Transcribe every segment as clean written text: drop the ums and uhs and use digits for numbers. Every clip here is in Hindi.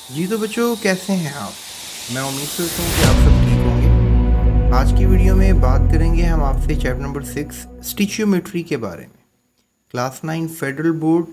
जी तो बच्चों, कैसे हैं आप? मैं उम्मीद करता हूँ कि आप सब ठीक होंगे। आज की वीडियो में बात करेंगे हम आपसे चैप्टर नंबर 6 स्टिचियोमेट्री के बारे में, क्लास 9 फेडरल बोर्ड।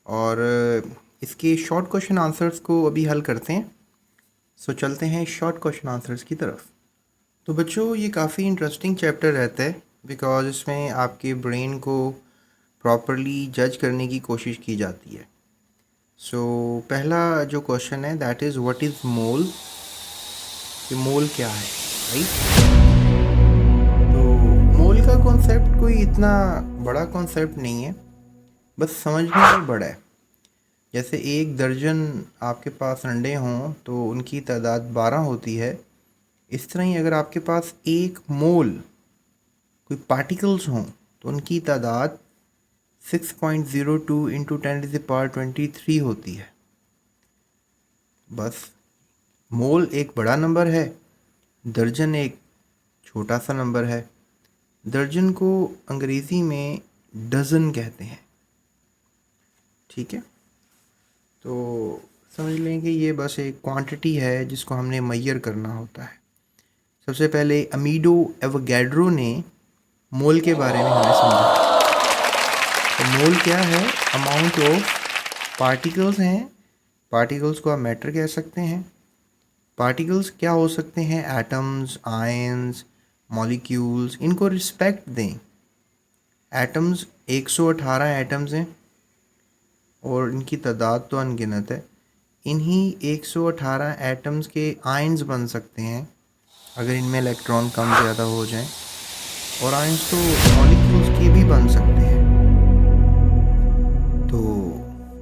और इसके शॉर्ट क्वेश्चन आंसर्स को अभी हल करते हैं। सो चलते हैं शॉर्ट क्वेश्चन आंसर्स की तरफ। तो बच्चों, ये काफ़ी इंटरेस्टिंग चैप्टर रहता है बिकॉज इसमें आपके ब्रेन को प्रॉपरली जज करने की कोशिश की जाती है। सो पहला जो क्वेश्चन है दैट इज़ व्हाट इज़ मोल। कि मोल क्या है, राइट? तो मोल का कॉन्सेप्ट कोई इतना बड़ा कॉन्सेप्ट नहीं है, बस समझने में बड़ा है। जैसे एक दर्जन आपके पास अंडे हों तो उनकी तादाद 12 होती है। इस तरह ही अगर आपके पास एक मोल कोई पार्टिकल्स हों तो उनकी तादाद 6.02 इंटू 10⁻23 होती है। बस मोल एक बड़ा नंबर है, दर्जन एक छोटा सा नंबर है। दर्जन को अंग्रेज़ी में डज़न कहते हैं, ठीक है? तो समझ लें कि ये बस एक क्वांटिटी है जिसको हमने मेजर करना होता है। सबसे पहले अमीडो एवोगैड्रो ने मोल के बारे में हमें समझाया। तो मोल क्या है? अमाउंट ऑफ पार्टिकल्स हैं। पार्टिकल्स को आप मैटर कह सकते हैं। पार्टिकल्स क्या हो सकते हैं? Atoms, ions, molecules. इनको रिस्पेक्ट दें। एटम्स 118 एटम्स हैं और इनकी तादाद तो अनगिनत है। इन्हीं 118 एटम्स के आयंस बन सकते हैं अगर इनमें इलेक्ट्रॉन कम ज़्यादा हो जाएं। और आयंस तो मॉलिक्यूल्स के भी बन सकते हैं। तो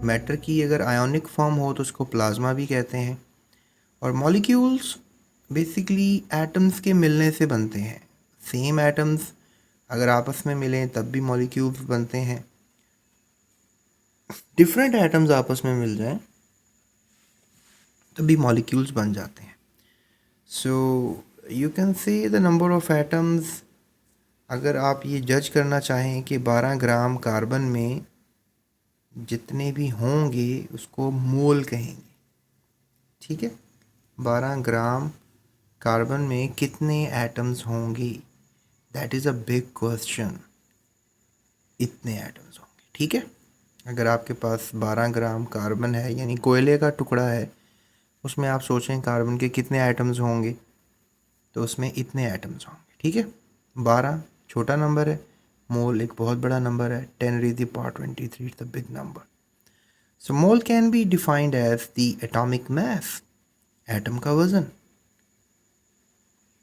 मैटर की अगर आयोनिक फॉर्म हो तो उसको प्लाज्मा भी कहते हैं। और मॉलिक्यूल्स बेसिकली एटम्स के मिलने से बनते हैं। सेम एटम्स अगर आपस में मिलें तब भी मॉलिक्यूल्स बनते हैं। डिफरेंट एटम्स आपस में मिल जाएं तभी मॉलिक्यूल्स बन जाते हैं। So you can say the number of atoms. अगर आप ये जज करना चाहें कि 12 ग्राम कार्बन में जितने भी होंगे उसको मोल कहेंगे, ठीक है? 12 ग्राम कार्बन में कितने एटम्स होंगे, that is a big question. इतने एटम्स होंगे, ठीक है? अगर आपके पास 12 ग्राम कार्बन है यानी कोयले का टुकड़ा है, उसमें आप सोचें कार्बन के कितने एटम्स होंगे, तो उसमें इतने एटम्स होंगे, ठीक है? 12 छोटा नंबर है, मोल एक बहुत बड़ा नंबर है। 10⁻23 is the big number. So mole can be defined as the atomic mass, atom का वजन,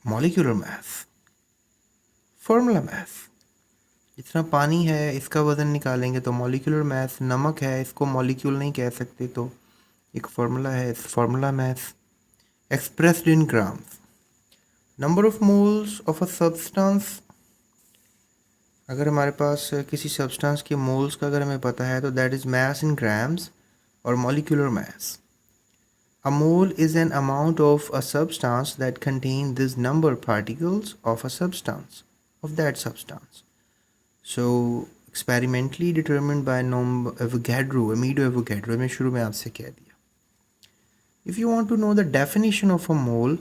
मॉलिक्यूलर मास, फॉर्मूला मास। जितना पानी है इसका वजन निकालेंगे तो मॉलिक्यूलर मास। नमक है, इसको मॉलिक्यूल नहीं कह सकते तो एक फार्मूला है, formula mass expressed in grams. Number of moles of a substance. अगर हमारे पास किसी सब्सटेंस के मोल्स का अगर हमें पता है तो that is mass in grams और molecular mass. A mole is an amount of a substance that contains this number particles of a substance of that substance. So experimentally determined by Avogadro, Amido Avogadro, मैं शुरू में आपसे कह दिया. If you want to know the definition of a mole,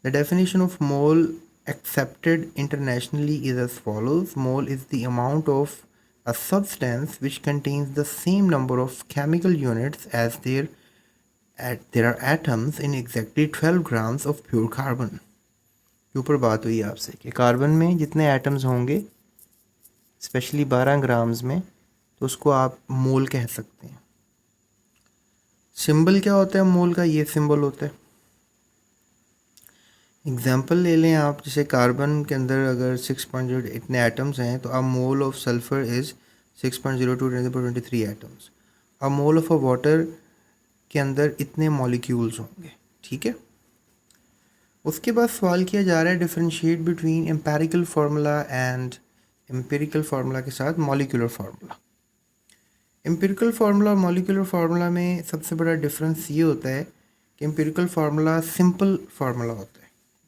the definition of mole accepted internationally is as follows. Mole is the amount of a substance which contains the same number of chemical units as there are atoms in exactly 12 grams of pure carbon. के ऊपर बात हुई आपसे कि कार्बन में जितने एटम्स होंगे स्पेशली 12 ग्राम्स में, तो उसको आप मोल कह सकते हैं। सिंबल क्या होता है मोल का? ये सिंबल होता है। एग्जांपल ले लें आप, जैसे कार्बन के अंदर अगर 6.0 इतने एटम्स हैं तो a mole of sulphur is 6.02 × 10⁻23 atoms. A mole of a water के अंदर इतने मॉलिक्यूल्स होंगे, ठीक है? उसके बाद सवाल किया जा रहा है differentiate between empirical formula and empirical formula के साथ मॉलिक्यूलर फार्मूला। एम्पिरिकल फार्मूला और मॉलिक्यूलर फार्मूला में सबसे बड़ा डिफरेंस ये होता है कि एम्पिरिकल फार्मूला सिंपल फार्मूला होता है।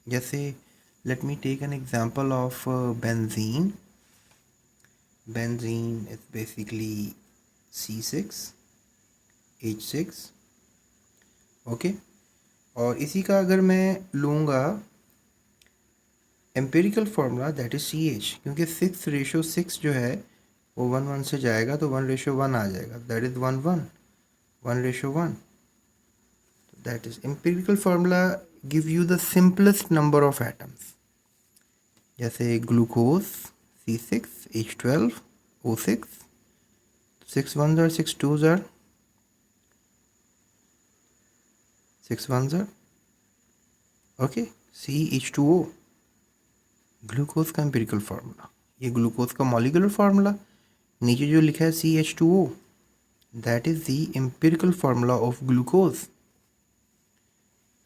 जैसे let me take an example of benzene. Benzene is basically C6H6 okay. और इसी का अगर मैं लूँगा empirical formula, that is CH, क्योंकि 6:6 जो है वो 1 1 से जाएगा तो 1:1 आ जाएगा, that is 1 1, 1:1। That is empirical formula give you the simplest number of atoms, जैसे glucose C6H12O6, 6 1s are 6 2s are 6 1s are okay, CH2O glucose का एम्पिरिकल फार्मूला, ये ग्लूकोज का मॉलिक्यूलर फार्मूला। नीचे जो लिखा है CH2O, that is the empirical formula of glucose.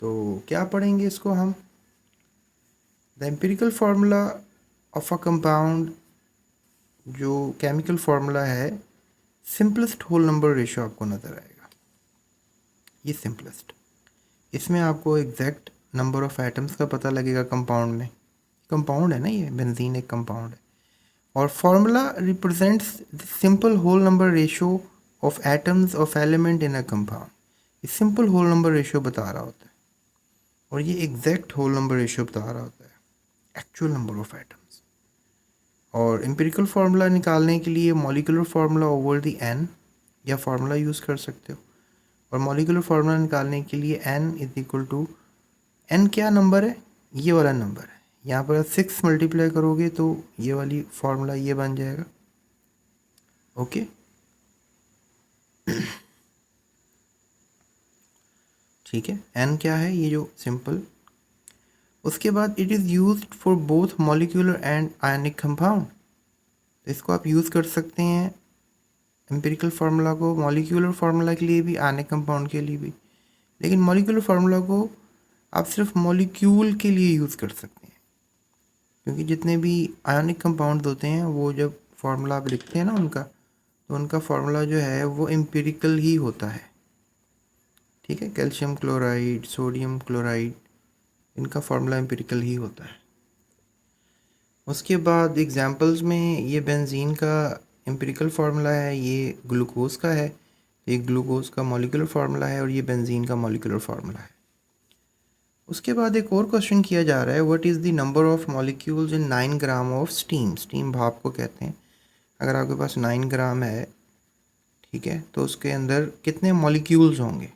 तो क्या पढ़ेंगे इसको हम? The empirical formula of a compound, जो केमिकल फार्मूला है, सिंपलेस्ट होल नंबर रेशियो आपको नज़र आएगा, ये सिंपलेस्ट। इसमें आपको एग्जैक्ट नंबर ऑफ एटम्स का पता लगेगा कंपाउंड में। कंपाउंड है ना, ये बेंजीन एक कंपाउंड है। और formula represents the simple whole number ratio of atoms of element in a compound. ये सिंपल होल नंबर रेशियो बता रहा होता है, और ये एग्जैक्ट होल नंबर रेशियो बता रहा होता है, एक्चुअल नंबर ऑफ एटम्स। और एम्पिरिकल फार्मूला निकालने के लिए molecular formula over the N या फार्मूला यूज़ कर सकते हो। और मॉलिक्यूलर फार्मूला निकालने के लिए n is equal to, n क्या नंबर है? ये वाला नंबर है। यहाँ पर 6 मल्टीप्लाई करोगे तो ये वाली फार्मूला ये बन जाएगा। ओके, ठीक है, n क्या है? ये जो सिंपल। उसके बाद it is used for both molecular and ionic compound. इसको आप यूज़ कर सकते हैं एम्पिरिकल फार्मूला को मॉलिक्यूलर फार्मूला के लिए भी, आयनिक कंपाउंड के लिए भी। लेकिन मॉलिक्यूलर फार्मूला को आप सिर्फ मॉलिक्यूल के लिए यूज़ कर सकते हैं, क्योंकि जितने भी आयनिक कंपाउंड होते हैं वो जब फार्मूला आप लिखते हैं ना उनका, तो उनका फार्मूला जो है वो एम्पिरिकल ही होता है। ठीक है, कैल्शियम क्लोराइड, सोडियम क्लोराइड, इनका फार्मूला एम्पिरिकल ही होता है। उसके बाद एग्जांपल्स में ये बेंजीन का एम्पिरिकल फार्मूला है, ये ग्लूकोज का है, ये ग्लूकोज का मॉलिक्यूलर फार्मूला है, और ये बेंजीन का मॉलिक्यूलर फार्मूला है। उसके बाद एक और क्वेश्चन किया जा रहा है, what is the number of molecules in 9 gram of steam. Steam भाप को कहते हैं। अगर आपके पास 9 ग्राम है, ठीक है, तो उसके अंदर कितने मॉलिक्यूल्स होंगे?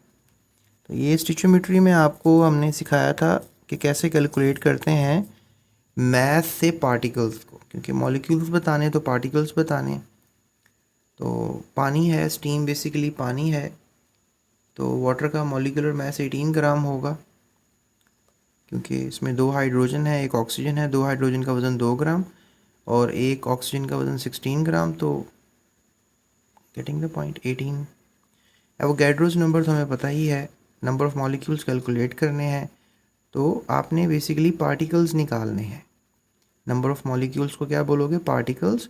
तो ये स्टिचोमेट्री में आपको हमने सिखाया था कि कैसे कैलकुलेट करते हैं मैथ से पार्टिकल्स को, क्योंकि मॉलिक्यूल्स बताने तो पार्टिकल्स बताने। तो पानी है, स्टीम बेसिकली पानी है, तो वाटर का मॉलिक्यूलर मास 18 ग्राम होगा, क्योंकि इसमें 2 हाइड्रोजन है, 1 ऑक्सीजन है। 2 हाइड्रोजन का वज़न 2 ग्राम और 1 ऑक्सीजन का वज़न 16 ग्राम, तो getting the point 18। Avogadro's number तो हमें पता ही है, नंबर ऑफ़ मॉलिक्यूल्स कैलकुलेट करने हैं तो आपने बेसिकली पार्टिकल्स निकालने हैं। नंबर ऑफ़ मॉलिक्यूल्स को क्या बोलोगे? पार्टिकल्स।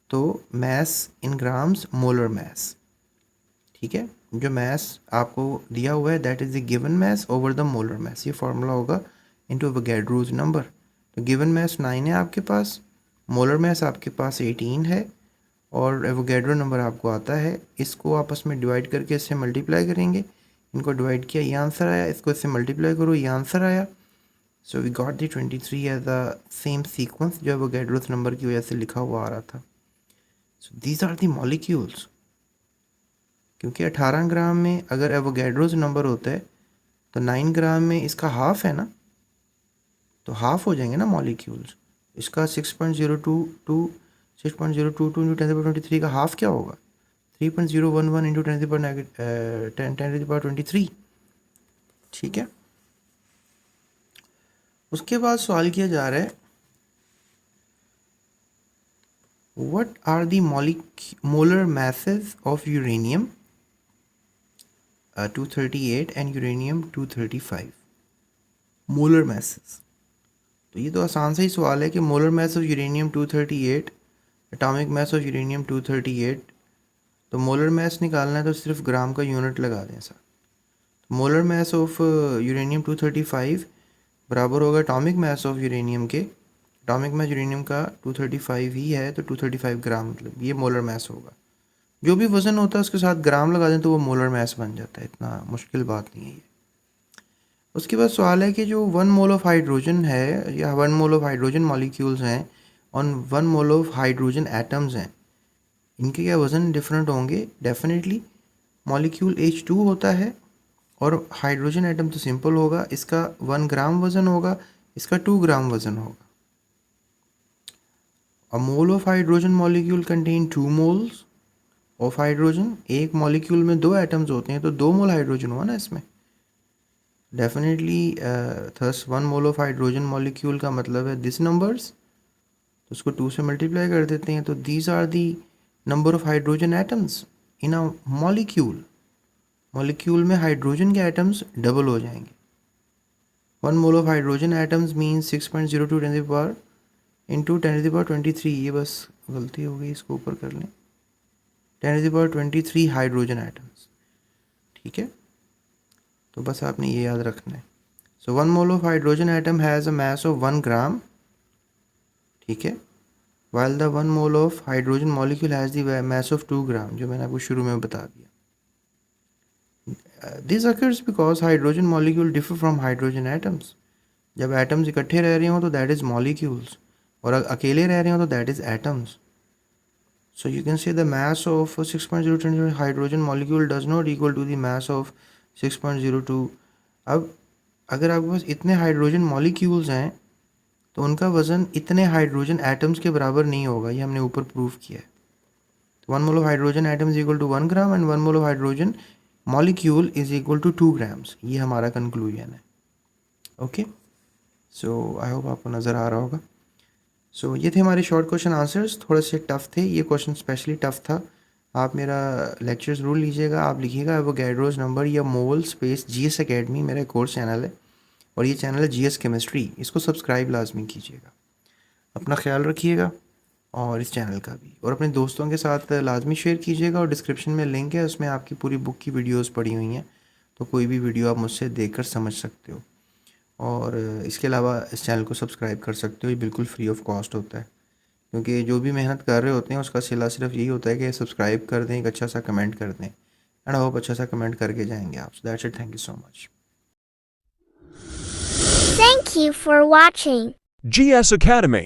तो mass in grams, molar mass. ठीक है, जो मैस आपको दिया हुआ है that is the given mass over the molar mass, ये फार्मूला होगा इनटू एवोगैड्रोस नंबर। तो गिवन मैस 9 है आपके पास, मोलर मैस आपके पास 18 है, और एवोगैड्रो नंबर आपको आता है। इसको आपस में डिवाइड करके इससे मल्टीप्लाई करेंगे, इनको डिवाइड किया, ये आंसर आया, इसको इससे मल्टीप्लाई करो, ये आंसर आया। So we got the 23 as the same sequence जो एवोगैड्रोस नंबर की वजह से लिखा हुआ आ रहा था। So these are the molecules. क्योंकि 18 ग्राम में अगर एवोगैड्रोस नंबर होता है तो 9 ग्राम में इसका हाफ है ना, तो हाफ हो जाएंगे ना मॉलिक्यूल्स। इसका 6.022 6.022 इंटू 10⁻23 का हाफ क्या होगा? 3.011 इंटू 10⁻23। ठीक है, उसके बाद सवाल किया जा रहा है, what are the molar masses of uranium 238 and uranium 235। Molar masses, तो ये तो आसान सा ही सवाल है कि molar mass of uranium 238, atomic mass of uranium 238। तो मोलर मास निकालना है तो सिर्फ ग्राम का यूनिट लगा दें सर। तो मोलर मास ऑफ यूरेनियम 235 बराबर होगा एटॉमिक मास ऑफ यूरेनियम के, एटॉमिक मास यूरेनियम का 235 ही है, तो 235 ग्राम, मतलब ये मोलर मास होगा। जो भी वज़न होता है उसके साथ ग्राम लगा दें तो वो मोलर मास बन जाता है, इतना मुश्किल बात नहीं है ये। उसके बाद सवाल है कि जो 1 मोल ऑफ हाइड्रोजन है या 1 मोल ऑफ हाइड्रोजन मॉलिक्यूल्स हैं और 1 मोल ऑफ हाइड्रोजन एटम्स हैं, इनके क्या वज़न डिफरेंट होंगे? डेफिनेटली मॉलिक्यूल H2 होता है और हाइड्रोजन एटम तो सिंपल होगा, इसका 1 ग्राम वज़न होगा, इसका 2 ग्राम वज़न होगा। A mole of hydrogen molecule contain 2 moles of hydrogen. एक मॉलिक्यूल में 2 एटम्स होते हैं तो 2 मोल हाइड्रोजन हुआ ना इसमें। Definitely thus 1 mole of hydrogen molecule का मतलब है दिस नंबर्स, तो उसको 2 से मल्टीप्लाई कर देते हैं, तो these are the number of hydrogen atoms in a molecule. Molecule में हाइड्रोजन के एटम्स डबल हो जाएंगे। 1 mole of hydrogen atoms means 6.02 ten the power into 10 the power 23। ये बस गलती हो गई, इसको ऊपर कर लें, 10 द पावर 23 हाइड्रोजन एटम्स। ठीक है, तो बस आपने ये याद रखना है। सो 1 mole of hydrogen atom has a mass of 1 ग्राम। ठीक है, while the 1 mole of hydrogen molecule has the mass of 2 ग्राम, जो मैंने आपको शुरू में बता दिया। This occurs because hydrogen molecule differ from hydrogen atoms. जब एटम्स इकट्ठे रह रहे हों तो दैट इज़ मॉलिक्यूल्स, और अकेले रह रहे हों तो that is atoms. So you can say the mass of 6.02 hydrogen molecule does not equal to the mass of 6.02। अब अगर आपके पास इतने हाइड्रोजन मॉलिक्यूल्स हैं तो उनका वज़न इतने हाइड्रोजन एटम्स के बराबर नहीं होगा, ये हमने ऊपर प्रूफ किया है। तो 1 mole of hydrogen atom is equal to 1 gram and 1 mole of hydrogen molecule is equal to 2 grams. ये हमारा कंक्लूजन है। ओके, सो आई होप आपको नज़र आ रहा होगा। सो ये थे हमारे शॉर्ट क्वेश्चन आंसर्स, थोड़े से टफ़ थे, ये क्वेश्चन स्पेशली टफ़ था। आप मेरा लेक्चर ज़रूर लीजिएगा, आप लिखिएगा एवोगैड्रोस नंबर या मोल स्पेस GS अकेडमी, मेरा कोर्स चैनल है और ये चैनल है GS केमिस्ट्री, इसको सब्सक्राइब लाजमी कीजिएगा। अपना ख्याल रखिएगा और इस चैनल का भी, और अपने दोस्तों के साथ लाजमी शेयर कीजिएगा। और डिस्क्रिप्शन में लिंक है, उसमें आपकी पूरी बुक की वीडियोज़ पड़ी हुई हैं, तो कोई भी वीडियो आप मुझसे देखकर समझ सकते हो। और इसके अलावा इस चैनल को सब्सक्राइब कर सकते हो, ये बिल्कुल फ्री ऑफ कॉस्ट होता है, क्योंकि जो भी मेहनत कर रहे होते हैं उसका सिला सिर्फ यही होता है कि सब्सक्राइब कर दें, एक अच्छा सा कमेंट कर दें, एंड आई होप अच्छा सा कमेंट करके जाएंगे आप। So that's it, thank you so much. Thank you for watching. GS Academy.